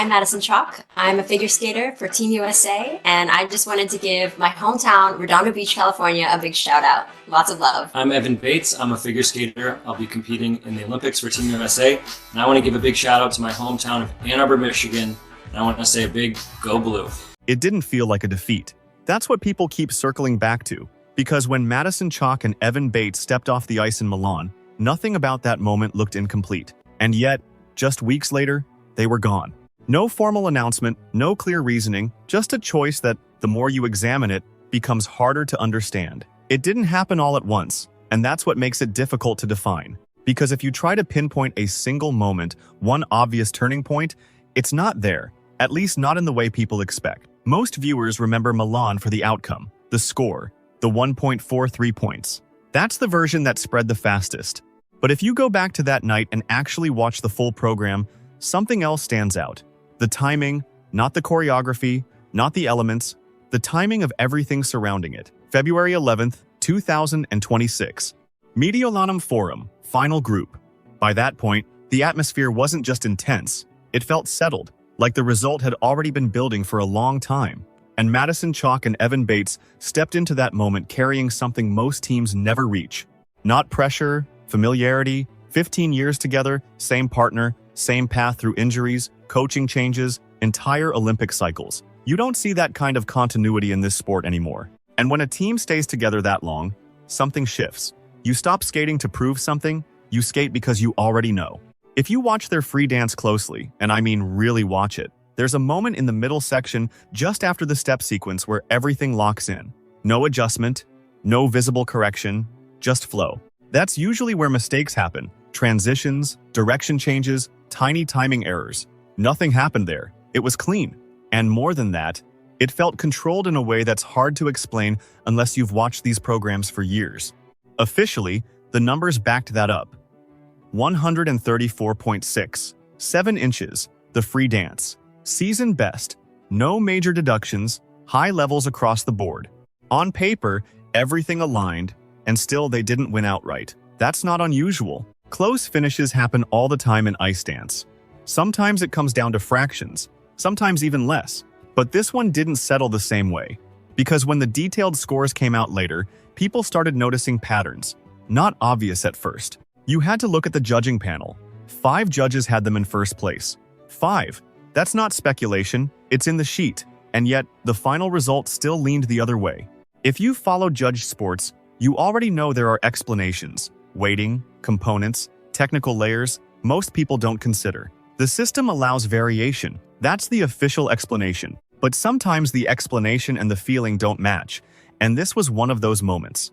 I'm Madison Chock. I'm a figure skater for Team USA, and I just wanted to give my hometown, Redondo Beach, California, a big shout out. Lots of love. I'm Evan Bates. I'm a figure skater. I'll be competing in the Olympics for Team USA, and I want to give a big shout out to my hometown of Ann Arbor, Michigan, and I want to say a big go blue. It didn't feel like a defeat. That's what people keep circling back to, because when Madison Chock and Evan Bates stepped off the ice in Milan, nothing about that moment looked incomplete. And yet, just weeks later, they were gone. No formal announcement, no clear reasoning, just a choice that, the more you examine it, becomes harder to understand. It didn't happen all at once, and that's what makes it difficult to define. Because if you try to pinpoint a single moment, one obvious turning point, it's not there, at least not in the way people expect. Most viewers remember Milan for the outcome, the score, the 1.43 points. That's the version that spread the fastest. But if you go back to that night and actually watch the full program, something else stands out. The timing, not the choreography, not the elements, the timing of everything surrounding it. February 11th, 2026. Mediolanum Forum, final group. By that point, the atmosphere wasn't just intense, it felt settled, like the result had already been building for a long time. And Madison Chock and Evan Bates stepped into that moment carrying something most teams never reach. Not pressure, familiarity, 15 years together, same partner, same path through injuries, coaching changes, entire Olympic cycles. You don't see that kind of continuity in this sport anymore. And when a team stays together that long, something shifts. You stop skating to prove something, you skate because you already know. If you watch their free dance closely, and I mean really watch it, there's a moment in the middle section just after the step sequence where everything locks in. No adjustment, no visible correction, just flow. That's usually where mistakes happen. Transitions, direction changes, tiny timing errors. Nothing happened there. It was clean. And more than that, it felt controlled in a way that's hard to explain unless you've watched these programs for years. Officially, the numbers backed that up. 134.6, 7 inches, the free dance. Season best, no major deductions, high levels across the board. On paper, everything aligned, and still they didn't win outright. That's not unusual. Close finishes happen all the time in ice dance. Sometimes it comes down to fractions, sometimes even less. But this one didn't settle the same way. Because when the detailed scores came out later, people started noticing patterns, not obvious at first. You had to look at the judging panel. 5 judges had them in first place. 5. That's not speculation, it's in the sheet. And yet, the final result still leaned the other way. If you follow judged sports, you already know there are explanations, weighting, components, technical layers most people don't consider. The system allows variation. That's the official explanation. But sometimes the explanation and the feeling don't match, and this was one of those moments.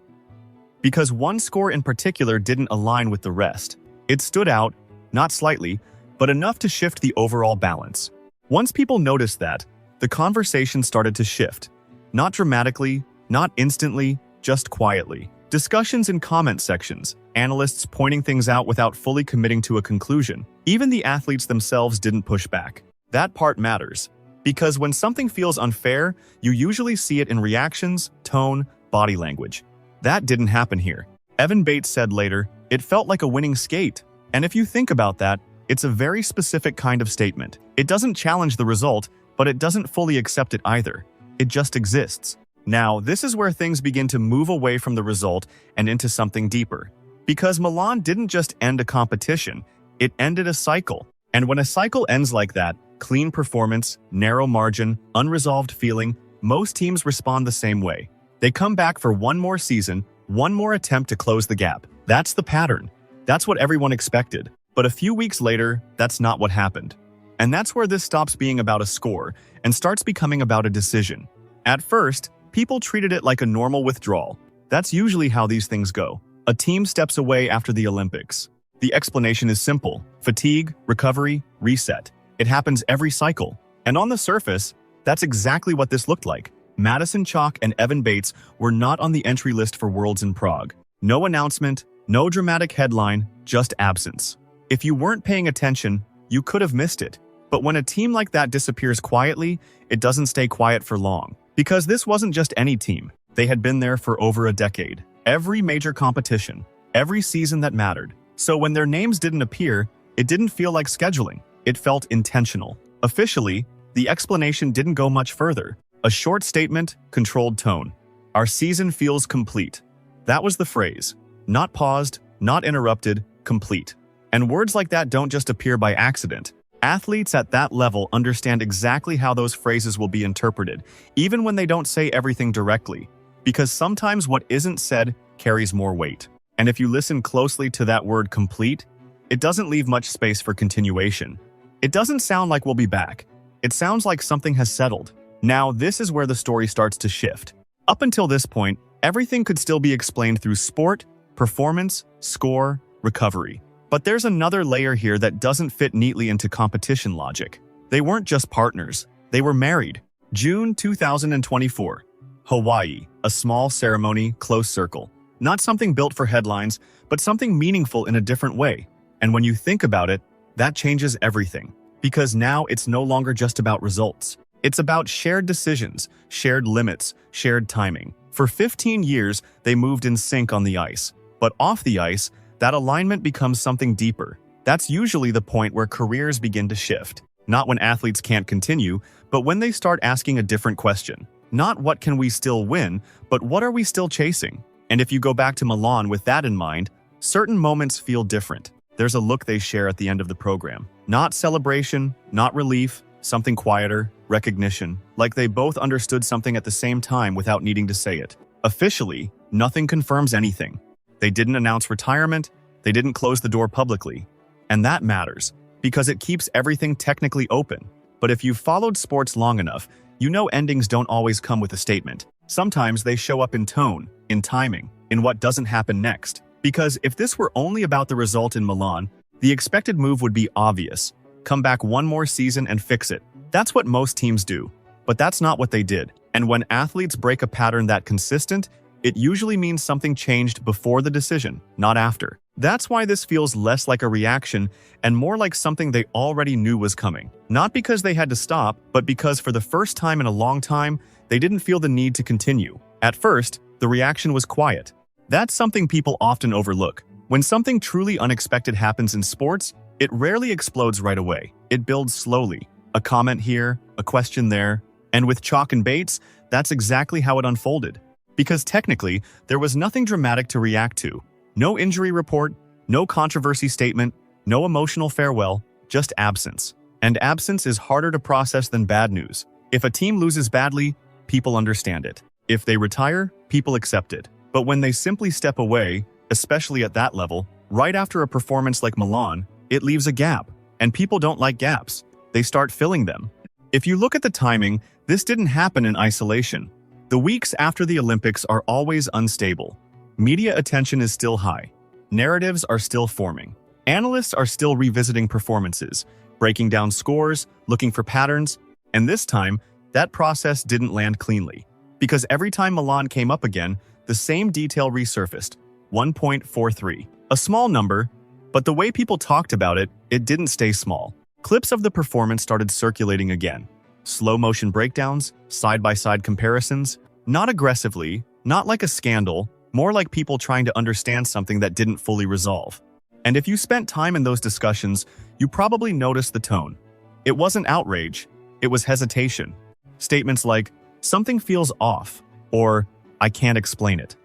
Because one score in particular didn't align with the rest. It stood out, not slightly, but enough to shift the overall balance. Once people noticed that, the conversation started to shift. Not dramatically, not instantly, just quietly. Discussions in comment sections, analysts pointing things out without fully committing to a conclusion. Even the athletes themselves didn't push back. That part matters. Because when something feels unfair, you usually see it in reactions, tone, body language. That didn't happen here. Evan Bates said later, "It felt like a winning skate." And if you think about that, it's a very specific kind of statement. It doesn't challenge the result, but it doesn't fully accept it either. It just exists. Now, this is where things begin to move away from the result and into something deeper. Because Milan didn't just end a competition, it ended a cycle. And when a cycle ends like that, clean performance, narrow margin, unresolved feeling, most teams respond the same way. They come back for one more season, one more attempt to close the gap. That's the pattern. That's what everyone expected. But a few weeks later, that's not what happened. And that's where this stops being about a score and starts becoming about a decision. At first, people treated it like a normal withdrawal. That's usually how these things go. A team steps away after the Olympics. The explanation is simple: fatigue, recovery, reset. It happens every cycle. And on the surface, that's exactly what this looked like. Madison Chock and Evan Bates were not on the entry list for Worlds in Prague. No announcement, no dramatic headline, just absence. If you weren't paying attention, you could have missed it. But when a team like that disappears quietly, it doesn't stay quiet for long. Because this wasn't just any team. They had been there for over a decade. Every major competition, every season that mattered. So when their names didn't appear, it didn't feel like scheduling. It felt intentional. Officially, the explanation didn't go much further. A short statement, controlled tone. Our season feels complete. That was the phrase. Not paused, not interrupted, complete. And words like that don't just appear by accident. Athletes at that level understand exactly how those phrases will be interpreted, even when they don't say everything directly, because sometimes what isn't said carries more weight. And if you listen closely to that word complete, it doesn't leave much space for continuation. It doesn't sound like we'll be back. It sounds like something has settled. Now, this is where the story starts to shift. Up until this point, everything could still be explained through sport, performance, score, recovery. But there's another layer here that doesn't fit neatly into competition logic. They weren't just partners, they were married. June 2024. Hawaii, a small ceremony, close circle. Not something built for headlines, but something meaningful in a different way. And when you think about it, that changes everything. Because now it's no longer just about results. It's about shared decisions, shared limits, shared timing. For 15 years, they moved in sync on the ice. But off the ice, that alignment becomes something deeper. That's usually the point where careers begin to shift. Not when athletes can't continue, but when they start asking a different question. Not what can we still win, but what are we still chasing? And if you go back to Milan with that in mind, certain moments feel different. There's a look they share at the end of the program. Not celebration, not relief, something quieter, recognition, like they both understood something at the same time without needing to say it. Officially, nothing confirms anything. They didn't announce retirement, they didn't close the door publicly. And that matters, because it keeps everything technically open. But if you've followed sports long enough, you know endings don't always come with a statement. Sometimes they show up in tone, in timing, in what doesn't happen next. Because if this were only about the result in Milan, the expected move would be obvious. Come back one more season and fix it. That's what most teams do. But that's not what they did. And when athletes break a pattern that consistent, it usually means something changed before the decision, not after. That's why this feels less like a reaction and more like something they already knew was coming. Not because they had to stop, but because for the first time in a long time, they didn't feel the need to continue. At first, the reaction was quiet. That's something people often overlook. When something truly unexpected happens in sports, it rarely explodes right away. It builds slowly. A comment here, a question there. And with Chock and Bates, that's exactly how it unfolded. Because technically, there was nothing dramatic to react to. No injury report, no controversy statement, no emotional farewell, just absence. And absence is harder to process than bad news. If a team loses badly, people understand it. If they retire, people accept it. But when they simply step away, especially at that level, right after a performance like Milan, it leaves a gap. And people don't like gaps. They start filling them. If you look at the timing, this didn't happen in isolation. The weeks after the Olympics are always unstable. Media attention is still high. Narratives are still forming. Analysts are still revisiting performances, breaking down scores, looking for patterns. And this time, that process didn't land cleanly. Because every time Milan came up again, the same detail resurfaced, 1.43. A small number, but the way people talked about it, it didn't stay small. Clips of the performance started circulating again. Slow-motion breakdowns, side-by-side comparisons, not aggressively, not like a scandal, more like people trying to understand something that didn't fully resolve. And if you spent time in those discussions, you probably noticed the tone. It wasn't outrage, it was hesitation. Statements like, "Something feels off," or "I can't explain it."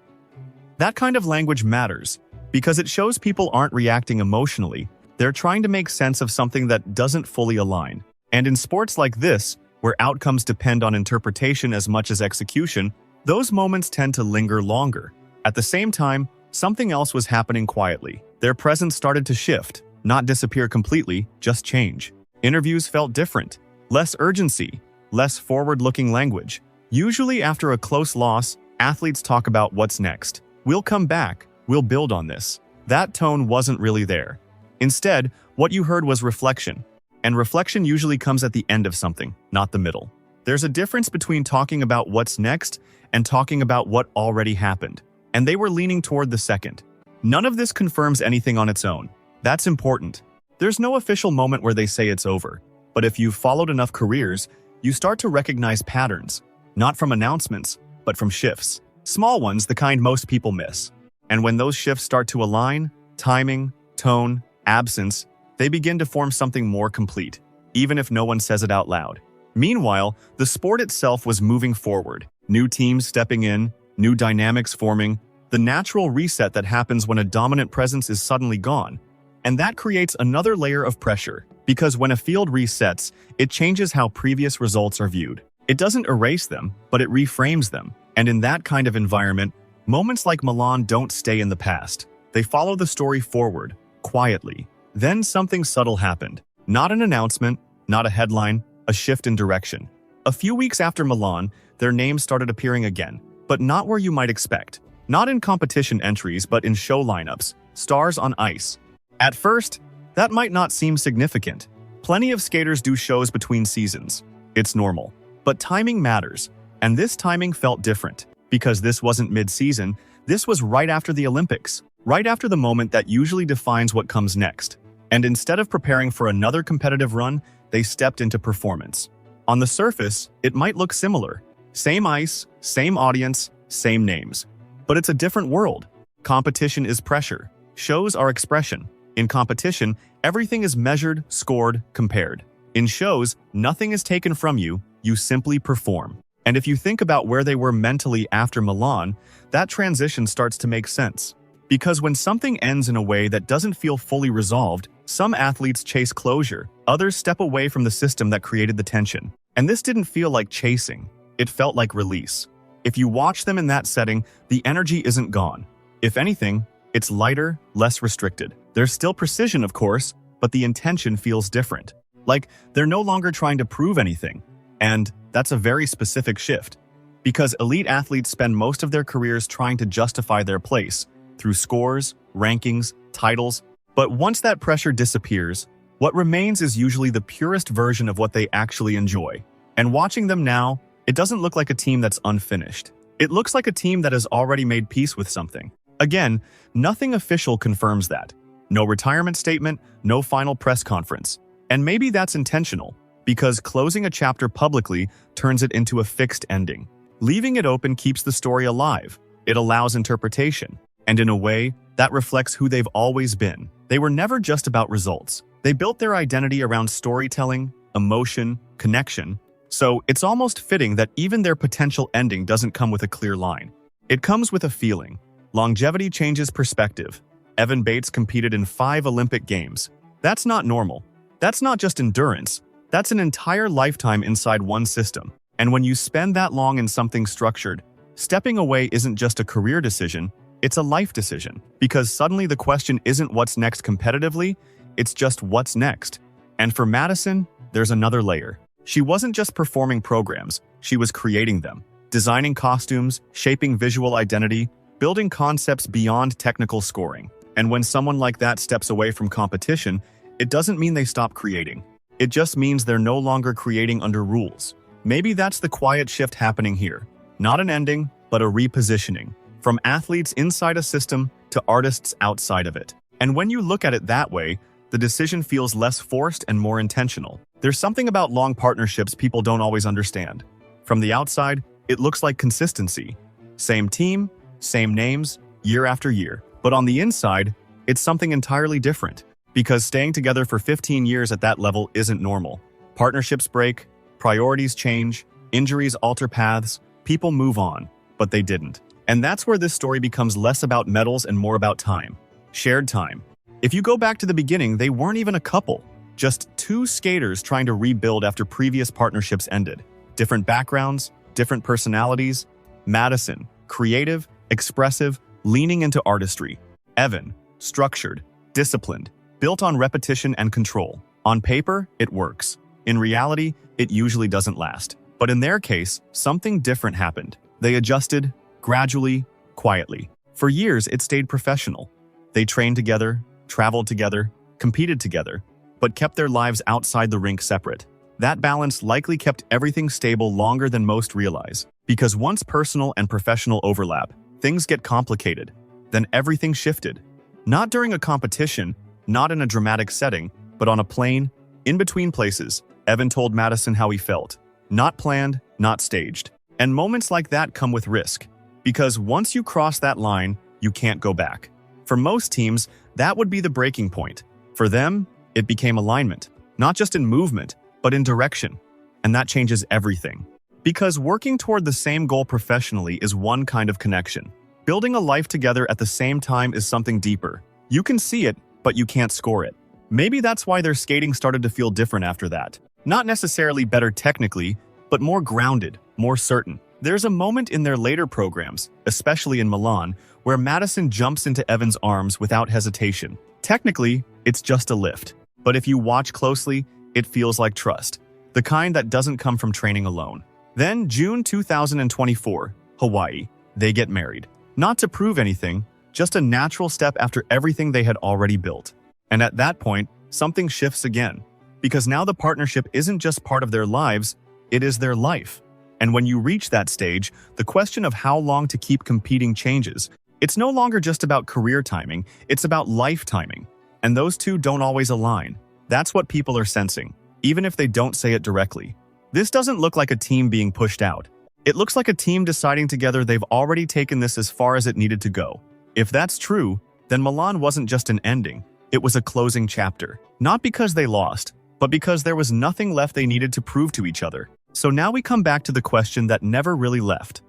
That kind of language matters, because it shows people aren't reacting emotionally, they're trying to make sense of something that doesn't fully align. And in sports like this, where outcomes depend on interpretation as much as execution, those moments tend to linger longer. At the same time, something else was happening quietly. Their presence started to shift, not disappear completely, just change. Interviews felt different, less urgency, less forward-looking language. Usually after a close loss, athletes talk about what's next. We'll come back, we'll build on this. That tone wasn't really there. Instead, what you heard was reflection. And reflection usually comes at the end of something, not the middle. There's a difference between talking about what's next and talking about what already happened. And they were leaning toward the second. None of this confirms anything on its own. That's important. There's no official moment where they say it's over. But if you've followed enough careers, you start to recognize patterns. Not from announcements, but from shifts. Small ones, the kind most people miss. And when those shifts start to align, timing, tone, absence, they begin to form something more complete. even if no one says it out loud. Meanwhile, the sport itself was moving forward. New teams stepping in, new dynamics forming, the natural reset that happens when a dominant presence is suddenly gone. And that creates another layer of pressure, because when a field resets, it changes how previous results are viewed. It doesn't erase them, but it reframes them. And in that kind of environment, moments like Milan don't stay in the past. They follow the story forward, quietly. Then something subtle happened. Not an announcement, not a headline, a shift in direction. A few weeks after Milan, their names started appearing again, but not where you might expect. Not in competition entries, but in show lineups, stars on ice. At first, that might not seem significant. Plenty of skaters do shows between seasons. It's normal. But timing matters, and this timing felt different. Because this wasn't mid-season, this was right after the Olympics, right after the moment that usually defines what comes next. And instead of preparing for another competitive run, they stepped into performance. On the surface, it might look similar. Same ice, same audience, same names. But it's a different world. Competition is pressure. Shows are expression. In competition, everything is measured, scored, compared. In shows, nothing is taken from you, you simply perform. And if you think about where they were mentally after Milan, that transition starts to make sense. Because when something ends in a way that doesn't feel fully resolved, some athletes chase closure, others step away from the system that created the tension. And this didn't feel like chasing, it felt like release. If you watch them in that setting, the energy isn't gone. If anything, it's lighter, less restricted. There's still precision, of course, but the intention feels different. Like they're no longer trying to prove anything. And that's a very specific shift. Because elite athletes spend most of their careers trying to justify their place through scores, rankings, titles. But once that pressure disappears, what remains is usually the purest version of what they actually enjoy. And watching them now, it doesn't look like a team that's unfinished. It looks like a team that has already made peace with something. Again, nothing official confirms that. No retirement statement, no final press conference. And maybe that's intentional, because closing a chapter publicly turns it into a fixed ending. Leaving it open keeps the story alive. It allows interpretation. And in a way, that reflects who they've always been. They were never just about results. They built their identity around storytelling, emotion, connection. So it's almost fitting that even their potential ending doesn't come with a clear line. It comes with a feeling. Longevity changes perspective. Evan Bates competed in 5 Olympic Games. That's not normal. That's not just endurance. That's an entire lifetime inside one system. And when you spend that long in something structured, stepping away isn't just a career decision, it's a life decision. Because suddenly the question isn't what's next competitively, it's just what's next. And for Madison, there's another layer. She wasn't just performing programs, she was creating them. Designing costumes, shaping visual identity, building concepts beyond technical scoring. And when someone like that steps away from competition, it doesn't mean they stop creating. It just means they're no longer creating under rules. Maybe that's the quiet shift happening here. Not an ending, but a repositioning. From athletes inside a system to artists outside of it. And when you look at it that way, the decision feels less forced and more intentional. There's something about long partnerships people don't always understand. From the outside, it looks like consistency. Same team, same names, year after year. But on the inside, it's something entirely different. Because staying together for 15 years at that level isn't normal. Partnerships break, priorities change, injuries alter paths, people move on, but they didn't. And that's where this story becomes less about medals and more about time. Shared time. If you go back to the beginning, they weren't even a couple. Just 2 skaters trying to rebuild after previous partnerships ended. Different backgrounds, different personalities. Madison, creative, expressive, leaning into artistry. Evan, structured, disciplined, built on repetition and control. On paper, it works. In reality, it usually doesn't last. But in their case, something different happened. They adjusted, gradually, quietly. For years, it stayed professional. They trained together, traveled together, competed together, but kept their lives outside the rink separate. That balance likely kept everything stable longer than most realize. Because once personal and professional overlap, things get complicated. Then everything shifted. Not during a competition, not in a dramatic setting, but on a plane, in between places. Evan told Madison how he felt. Not planned, not staged. And moments like that come with risk. Because once you cross that line, you can't go back. For most teams, that would be the breaking point. For them, it became alignment. Not just in movement, but in direction. And that changes everything. Because working toward the same goal professionally is one kind of connection. Building a life together at the same time is something deeper. You can see it, but you can't score it. Maybe that's why their skating started to feel different after that. Not necessarily better technically, but more grounded, more certain. There's a moment in their later programs, especially in Milan, where Madison jumps into Evan's arms without hesitation. Technically, it's just a lift. But if you watch closely, it feels like trust. The kind that doesn't come from training alone. Then, June 2024, Hawaii. They get married. Not to prove anything, just a natural step after everything they had already built. And at that point, something shifts again. Because now the partnership isn't just part of their lives, it is their life. And when you reach that stage, the question of how long to keep competing changes. It's no longer just about career timing, it's about life timing. And those two don't always align. That's what people are sensing, even if they don't say it directly. This doesn't look like a team being pushed out. It looks like a team deciding together they've already taken this as far as it needed to go. If that's true, then Milan wasn't just an ending, it was a closing chapter. Not because they lost, but because there was nothing left they needed to prove to each other. So now we come back to the question that never really left.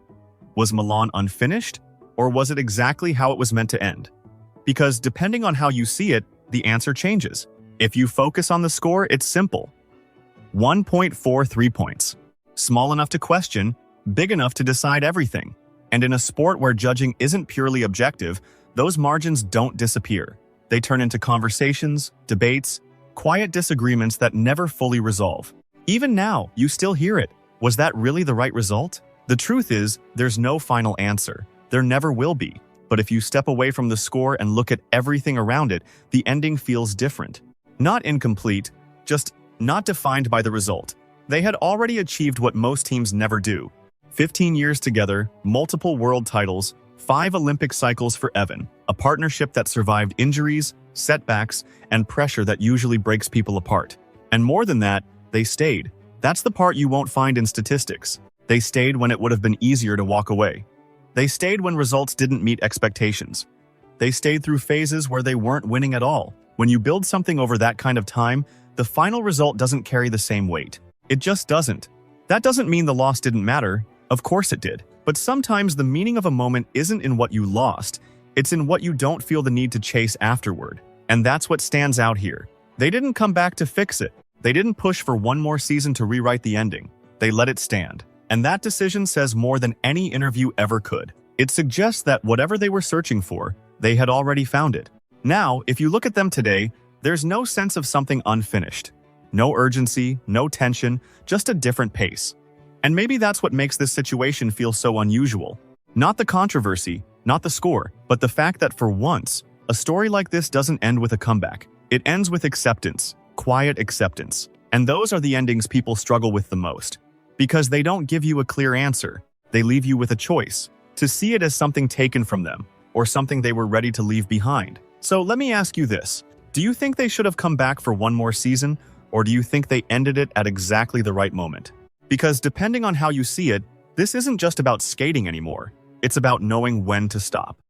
Was Milan unfinished, or was it exactly how it was meant to end? Because depending on how you see it, the answer changes. If you focus on the score, it's simple. 1.43 points. Small enough to question, big enough to decide everything. And in a sport where judging isn't purely objective, those margins don't disappear. They turn into conversations, debates, quiet disagreements that never fully resolve. Even now, you still hear it. Was that really the right result? The truth is, there's no final answer. There never will be. But if you step away from the score and look at everything around it, the ending feels different. Not incomplete, just not defined by the result. They had already achieved what most teams never do. 15 years together, multiple world titles, 5 Olympic cycles for Evan, a partnership that survived injuries, setbacks, and pressure that usually breaks people apart. And more than that, they stayed. That's the part you won't find in statistics. They stayed when it would have been easier to walk away. They stayed when results didn't meet expectations. They stayed through phases where they weren't winning at all. When you build something over that kind of time, the final result doesn't carry the same weight. It just doesn't. That doesn't mean the loss didn't matter. Of course it did. But sometimes the meaning of a moment isn't in what you lost. It's in what you don't feel the need to chase afterward. And that's what stands out here. They didn't come back to fix it. They didn't push for one more season to rewrite the ending. They let it stand. And that decision says more than any interview ever could. It suggests that whatever they were searching for, they had already found it. Now, if you look at them today, there's no sense of something unfinished. No urgency, no tension, just a different pace. And maybe that's what makes this situation feel so unusual. Not the controversy, not the score, but the fact that for once, a story like this doesn't end with a comeback. It ends with acceptance, quiet acceptance. And those are the endings people struggle with the most. Because they don't give you a clear answer. They leave you with a choice. To see it as something taken from them, or something they were ready to leave behind. So let me ask you this. Do you think they should have come back for one more season, or do you think they ended it at exactly the right moment? Because depending on how you see it, this isn't just about skating anymore. It's about knowing when to stop.